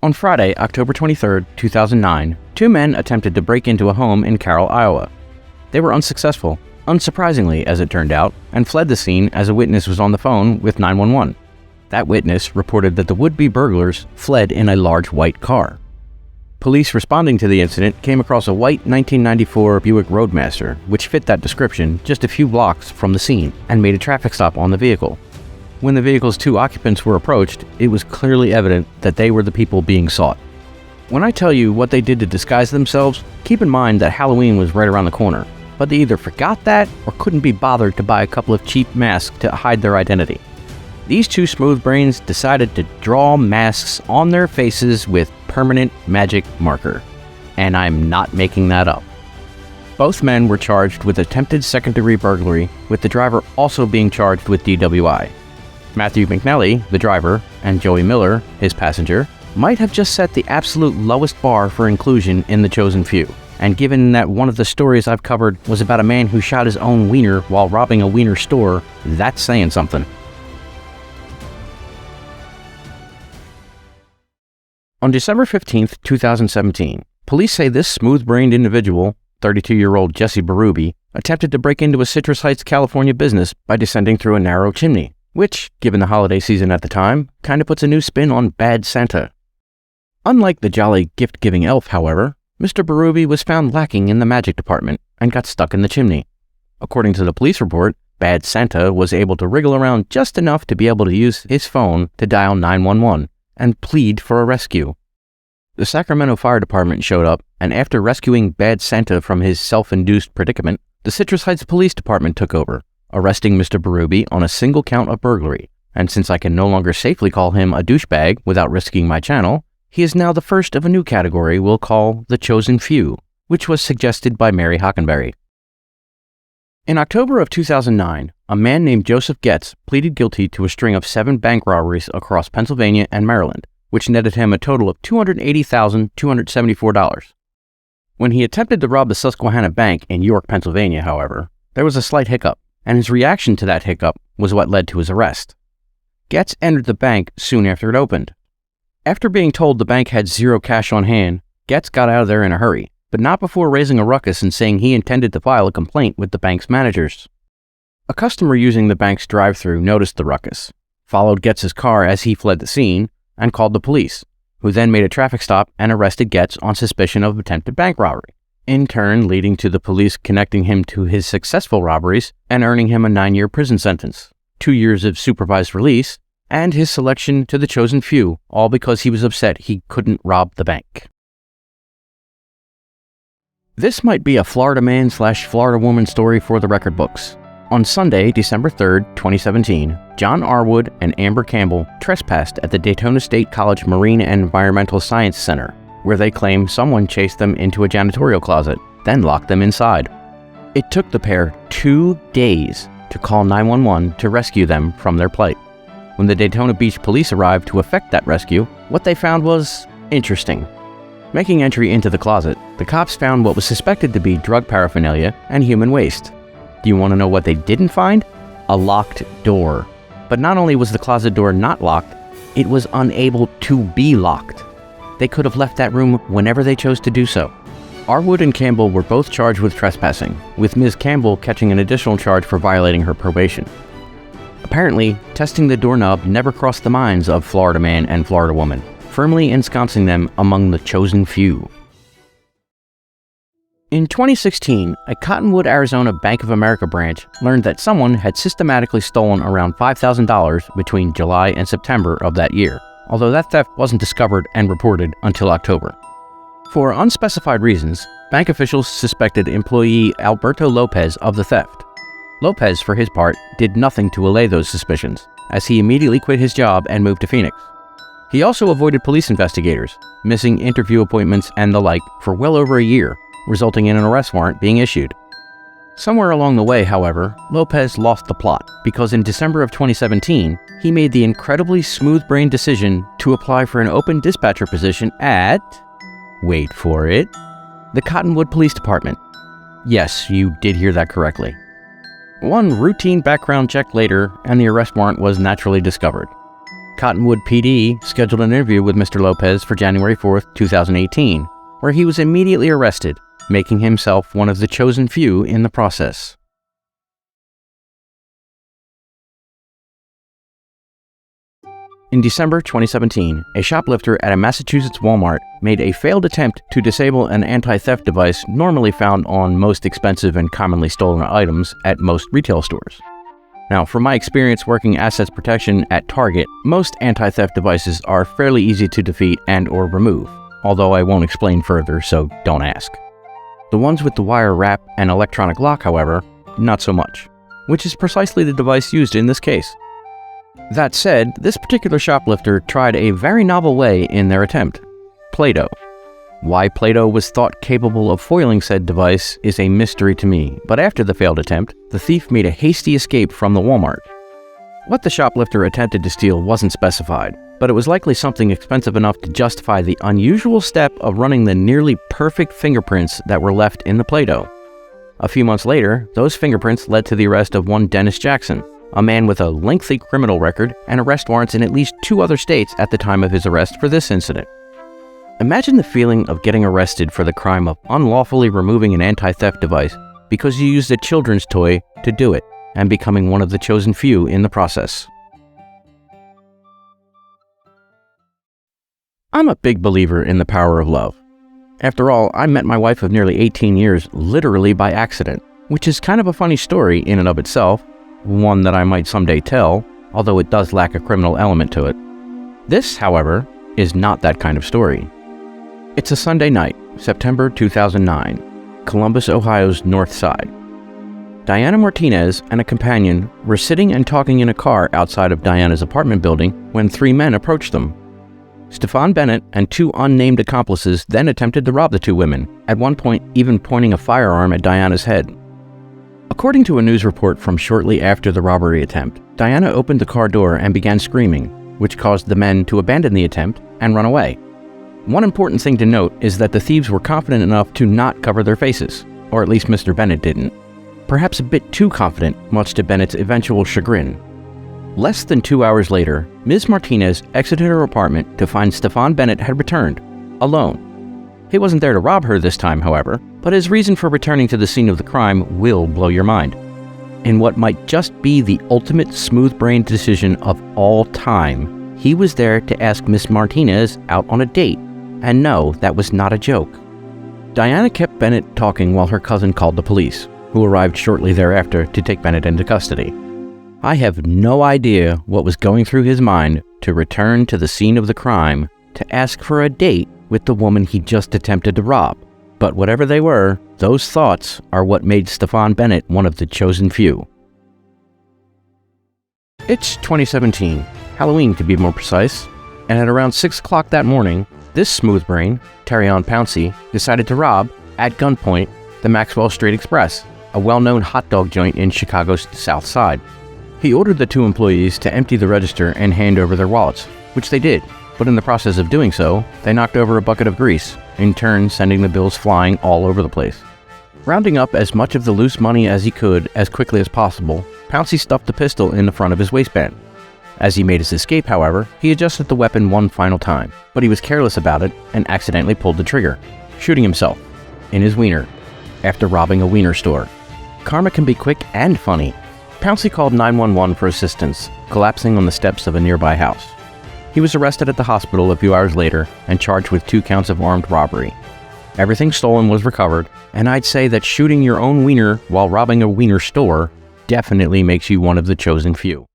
On Friday, October 23, 2009, two men attempted to break into a home in Carroll, Iowa. They were unsuccessful, unsurprisingly as it turned out, and fled the scene as a witness was on the phone with 911. That witness reported that the would-be burglars fled in a large white car. Police responding to the incident came across a white 1994 Buick Roadmaster, which fit that description just a few blocks from the scene, and made a traffic stop on the vehicle. When the vehicle's two occupants were approached, it was clearly evident that they were the people being sought. When I tell you what they did to disguise themselves, keep in mind that Halloween was right around the corner, but they either forgot that or couldn't be bothered to buy a couple of cheap masks to hide their identity. These two smooth brains decided to draw masks on their faces with permanent magic marker. And I'm not making that up. Both men were charged with attempted second-degree burglary, with the driver also being charged with DWI. Matthew McNally, the driver, and Joey Miller, his passenger, might have just set the absolute lowest bar for inclusion in the chosen few. And given that one of the stories I've covered was about a man who shot his own wiener while robbing a wiener store, that's saying something. On December 15, 2017, police say this smooth-brained individual, 32-year-old Jesse Berube, attempted to break into a Citrus Heights, California business by descending through a narrow chimney, which, given the holiday season at the time, kinda puts a new spin on Bad Santa. Unlike the jolly gift-giving elf, however, Mr. Berube was found lacking in the magic department and got stuck in the chimney. According to the police report, Bad Santa was able to wriggle around just enough to be able to use his phone to dial 911 and plead for a rescue. The Sacramento Fire Department showed up, and after rescuing Bad Santa from his self-induced predicament, the Citrus Heights Police Department took over, arresting Mr. Berube on a single count of burglary, and since I can no longer safely call him a douchebag without risking my channel, he is now the first of a new category we'll call the Chosen Few, which was suggested by Mary Hockenberry. In October of 2009, a man named Joseph Getz pleaded guilty to a string of 7 bank robberies across Pennsylvania and Maryland, which netted him a total of $280,274. When he attempted to rob the Susquehanna Bank in York, Pennsylvania, however, there was a slight hiccup, and his reaction to that hiccup was what led to his arrest. Getz entered the bank soon after it opened. After being told the bank had zero cash on hand, Getz got out of there in a hurry, but not before raising a ruckus and saying he intended to file a complaint with the bank's managers. A customer using the bank's drive-thru noticed the ruckus, followed Getz's car as he fled the scene, and called the police, who then made a traffic stop and arrested Getz on suspicion of attempted bank robbery, in turn leading to the police connecting him to his successful robberies and earning him a 9-year prison sentence, 2 years of supervised release, and his selection to the Chosen Few, all because he was upset he couldn't rob the bank. This might be a Florida man / Florida woman story for the record books. On Sunday, December 3, 2017, John Arwood and Amber Campbell trespassed at the Daytona State College Marine and Environmental Science Center, where they claim someone chased them into a janitorial closet, then locked them inside. It took the pair 2 days to call 911 to rescue them from their plight. When the Daytona Beach police arrived to effect that rescue, what they found was interesting. Making entry into the closet, the cops found what was suspected to be drug paraphernalia and human waste. Do you want to know what they didn't find? A locked door. But not only was the closet door not locked, it was unable to be locked. They could have left that room whenever they chose to do so. Arwood and Campbell were both charged with trespassing, with Ms. Campbell catching an additional charge for violating her probation. Apparently, testing the doorknob never crossed the minds of Florida man and Florida woman, firmly ensconcing them among the chosen few. In 2016, a Cottonwood, Arizona Bank of America branch learned that someone had systematically stolen around $5,000 between July and September of that year, although that theft wasn't discovered and reported until October. For unspecified reasons, bank officials suspected employee Alberto Lopez of the theft. Lopez, for his part, did nothing to allay those suspicions, as he immediately quit his job and moved to Phoenix. He also avoided police investigators, missing interview appointments and the like for well over a year, resulting in an arrest warrant being issued. Somewhere along the way, however, Lopez lost the plot because in December of 2017, he made the incredibly smooth-brained decision to apply for an open dispatcher position at, wait for it, the Cottonwood Police Department. Yes, you did hear that correctly. One routine background check later, and the arrest warrant was naturally discovered. Cottonwood PD scheduled an interview with Mr. Lopez for January 4, 2018, where he was immediately arrested, making himself one of the chosen few in the process. In December 2017, a shoplifter at a Massachusetts Walmart made a failed attempt to disable an anti-theft device normally found on most expensive and commonly stolen items at most retail stores. Now, from my experience working assets protection at Target, most anti-theft devices are fairly easy to defeat and/or remove, although I won't explain further, so don't ask. The ones with the wire wrap and electronic lock, however, not so much, which is precisely the device used in this case. That said, this particular shoplifter tried a very novel way in their attempt: Play-Doh. Why Play-Doh was thought capable of foiling said device is a mystery to me, but after the failed attempt, the thief made a hasty escape from the Walmart. What the shoplifter attempted to steal wasn't specified, but it was likely something expensive enough to justify the unusual step of running the nearly perfect fingerprints that were left in the Play-Doh. A few months later, those fingerprints led to the arrest of one Dennis Jackson, a man with a lengthy criminal record and arrest warrants in at least 2 other states at the time of his arrest for this incident. Imagine the feeling of getting arrested for the crime of unlawfully removing an anti-theft device because you used a children's toy to do it, and becoming one of the chosen few in the process. I'm a big believer in the power of love. After all, I met my wife of nearly 18 years literally by accident, which is kind of a funny story in and of itself, one that I might someday tell, although it does lack a criminal element to it. This, however, is not that kind of story. It's a Sunday night, September 2009, Columbus, Ohio's North Side. Diana Martinez and a companion were sitting and talking in a car outside of Diana's apartment building when 3 men approached them. Stefan Bennett and 2 unnamed accomplices then attempted to rob the 2 women, at one point even pointing a firearm at Diana's head. According to a news report from shortly after the robbery attempt, Diana opened the car door and began screaming, which caused the men to abandon the attempt and run away. One important thing to note is that the thieves were confident enough to not cover their faces, or at least Mr. Bennett didn't. Perhaps a bit too confident, much to Bennett's eventual chagrin. Less than 2 hours later, Ms. Martinez exited her apartment to find Stefan Bennett had returned, alone. He wasn't there to rob her this time, however, but his reason for returning to the scene of the crime will blow your mind. In what might just be the ultimate smooth-brained decision of all time, he was there to ask Miss Martinez out on a date, and no, that was not a joke. Diana kept Bennett talking while her cousin called the police, who arrived shortly thereafter to take Bennett into custody. I have no idea what was going through his mind to return to the scene of the crime to ask for a date with the woman he just attempted to rob. But whatever they were, those thoughts are what made Stefan Bennett one of the chosen few. It's 2017, Halloween to be more precise, and at around 6 o'clock that morning, this smooth brain, Terrion Pouncey, decided to rob, at gunpoint, the Maxwell Street Express, a well-known hot dog joint in Chicago's South Side. He ordered the 2 employees to empty the register and hand over their wallets, which they did, but in the process of doing so, they knocked over a bucket of grease, in turn sending the bills flying all over the place. Rounding up as much of the loose money as he could as quickly as possible, Pouncey stuffed the pistol in the front of his waistband. As he made his escape, however, he adjusted the weapon one final time, but he was careless about it and accidentally pulled the trigger, shooting himself in his wiener after robbing a wiener store. Karma can be quick and funny. Pouncey called 911 for assistance, collapsing on the steps of a nearby house. He was arrested at the hospital a few hours later and charged with 2 counts of armed robbery. Everything stolen was recovered, and I'd say that shooting your own wiener while robbing a wiener store definitely makes you one of the chosen few.